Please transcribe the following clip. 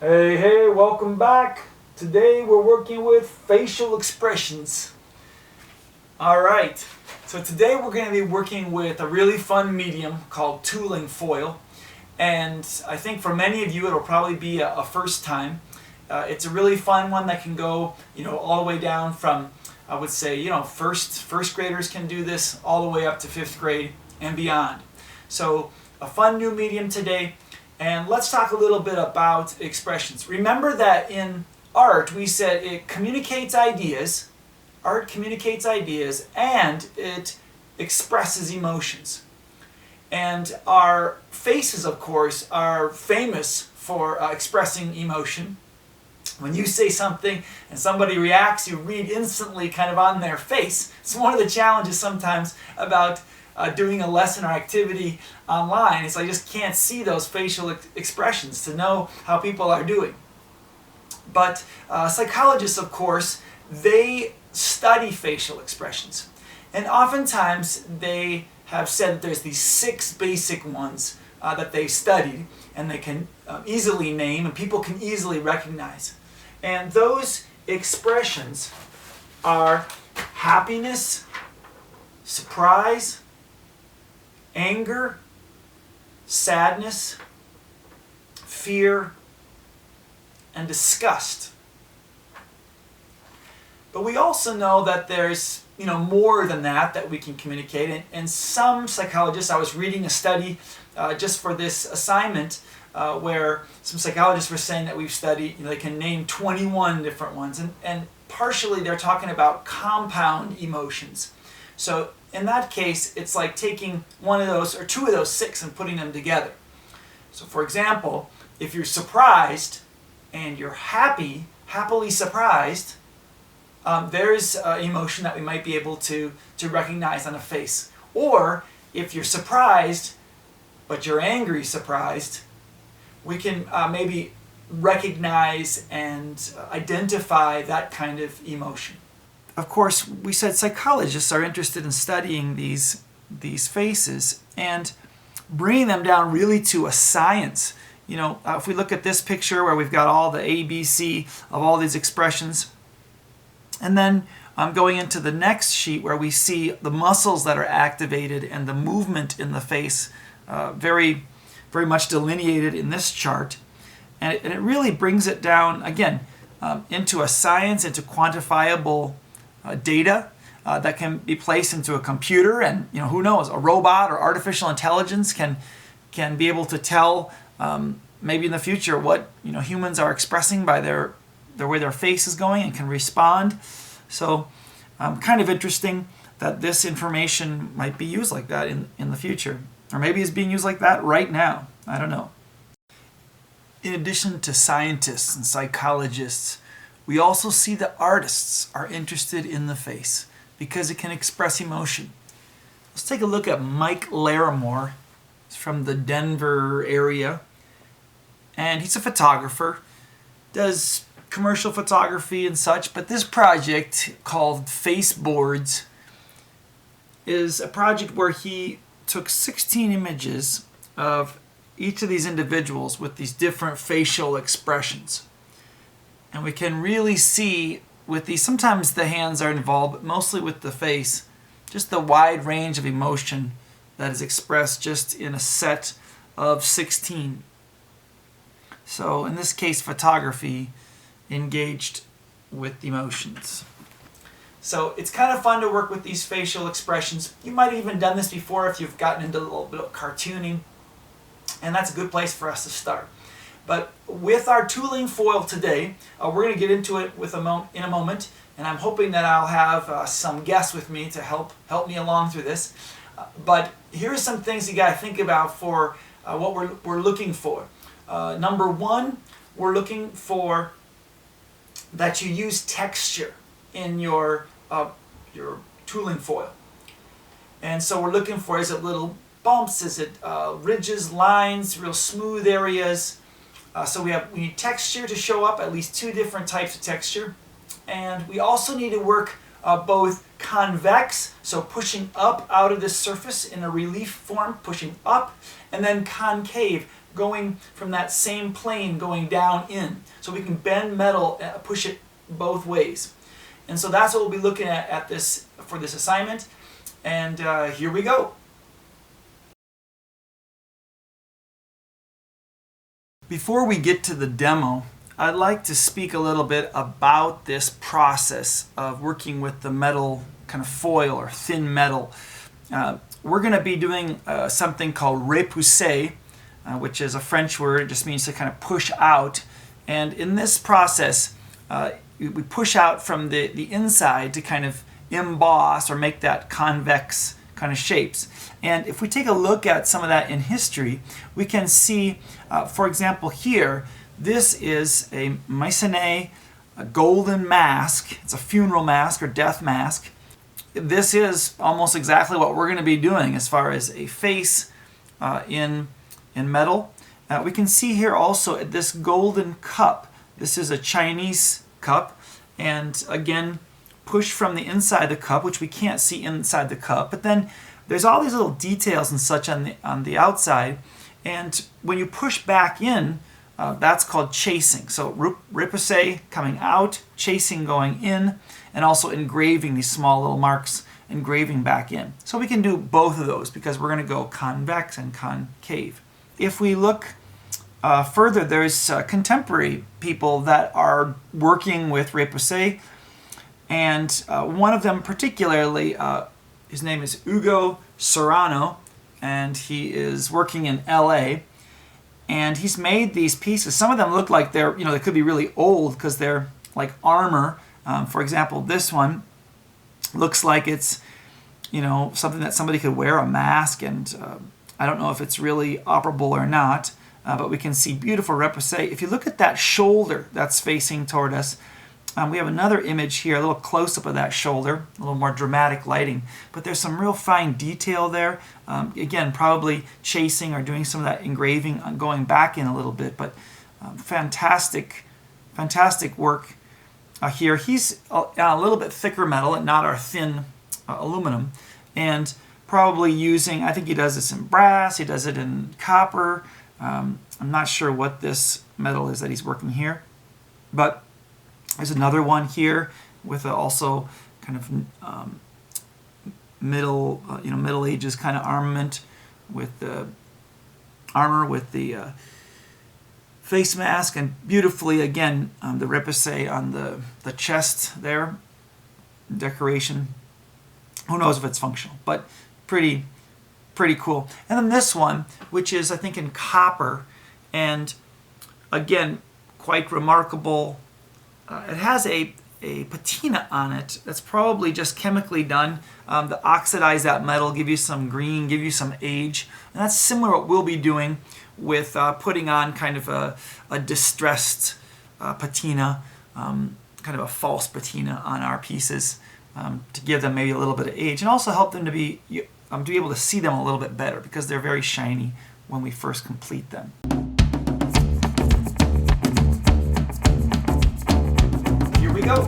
Hey, welcome back. Today we're working with facial expressions. Alright, so today we're going to be working with a really fun medium called tooling foil. And I think for many of you it'll probably be a first time. It's a really fun one that can go, all the way down from, I would say, first graders can do this all the way up to 5th grade and beyond. So a fun new medium today. And let's talk a little bit about expressions. Remember that in art we said it communicates ideas. Art communicates ideas and it expresses emotions. And our faces, of course, are famous for expressing emotion. When you say something and somebody reacts, you read instantly kind of on their face. It's one of the challenges sometimes about doing a lesson or activity online. Is I just can't see those facial expressions to know how people are doing. But psychologists, of course, they study facial expressions. And oftentimes they have said that there's these 6 basic ones that they studied and they can easily name and people can easily recognize. And those expressions are happiness, surprise, anger, sadness, fear, and disgust. But we also know that there's more than that we can communicate. And some psychologists, I was reading a study just for this assignment where some psychologists were saying that we've studied, they can name 21 different ones. And partially they're talking about compound emotions. So in that case, it's like taking one of those or 2 of those 6 and putting them together. So for example, if you're surprised and you're happily surprised, there's emotion that we might be able to recognize on a face. Or if you're surprised, but you're angry surprised, we can maybe recognize and identify that kind of emotion. Of course, we said psychologists are interested in studying these faces and bringing them down really to a science. If we look at this picture where we've got all the ABC of all these expressions, and then going into the next sheet where we see the muscles that are activated and the movement in the face very, very much delineated in this chart. And it really brings it down, again, into a science, into quantifiable data that can be placed into a computer. And who knows, a robot or artificial intelligence can be able to tell maybe in the future what humans are expressing by their way their face is going and can respond. So kind of interesting that this information might be used like that in the future. Or maybe it's being used like that right now. I don't know. In addition to scientists and psychologists, we also see that artists are interested in the face because it can express emotion. Let's take a look at Mike Larimore. He's from the Denver area. And he's a photographer, does commercial photography and such, but this project called Face Boards is a project where he took 16 images of each of these individuals with these different facial expressions. And we can really see with these, sometimes the hands are involved, but mostly with the face, just the wide range of emotion that is expressed just in a set of 16. So in this case, photography engaged with emotions. So it's kind of fun to work with these facial expressions. You might have even done this before if you've gotten into a little bit of cartooning, and that's a good place for us to start. But with our tooling foil today, we're going to get into it in a moment, and I'm hoping that I'll have some guests with me to help me along through this. But here's some things you got to think about for what we're looking for. Number 1, we're looking for that you use texture in your tooling foil. And so we're looking for, is it little bumps, is it ridges, lines, real smooth areas? So we need texture to show up, at least 2 different types of texture. And we also need to work both convex, so pushing up out of this surface in a relief form, pushing up, and then concave, going from that same plane going down in. So we can bend metal, push it both ways. And so that's what we'll be looking at this for this assignment. And here we go. Before we get to the demo, I'd like to speak a little bit about this process of working with the metal kind of foil or thin metal. We're going to be doing something called repoussé, which is a French word. It just means to kind of push out. And in this process, we push out from the inside to kind of emboss or make that convex kind of shapes. And if we take a look at some of that in history, we can see, for example, here, this is a Masonnet, a golden mask. It's a funeral mask or death mask. This is almost exactly what we're going to be doing as far as a face in metal. We can see here also this golden cup. This is a Chinese cup, and again, push from the inside the cup, which we can't see inside the cup. But then there's all these little details and such on the outside, and when you push back in, that's called chasing. So repoussé coming out, chasing going in, and also engraving these small little marks, engraving back in. So we can do both of those because we're going to go convex and concave. If we look further, there's contemporary people that are working with repoussé, and one of them particularly, his name is Hugo Serrano, and he is working in LA. And he's made these pieces. Some of them look like they're, they could be really old because they're like armor. For example, this one looks like it's, something that somebody could wear, a mask. And I don't know if it's really operable or not, but we can see beautiful repoussé. If you look at that shoulder that's facing toward us, we have another image here, a little close-up of that shoulder, a little more dramatic lighting. But there's some real fine detail there. Again, probably chasing or doing some of that engraving, going back in a little bit. But fantastic work here. He's a little bit thicker metal and not our thin aluminum. And probably using, I think he does this in brass, he does it in copper. I'm not sure what this metal is that he's working here. But there's another one here with also kind of Middle Ages kind of armament with the armor with the face mask, and beautifully again the repoussé on the chest there, decoration. Who knows if it's functional, but pretty cool. And then this one, which is I think in copper, and again quite remarkable. It has a patina on it that's probably just chemically done to oxidize that metal, give you some green, give you some age. And that's similar to what we'll be doing with putting on kind of a distressed patina, kind of a false patina on our pieces to give them maybe a little bit of age and also help them to be able to see them a little bit better because they're very shiny when we first complete them. Here we go.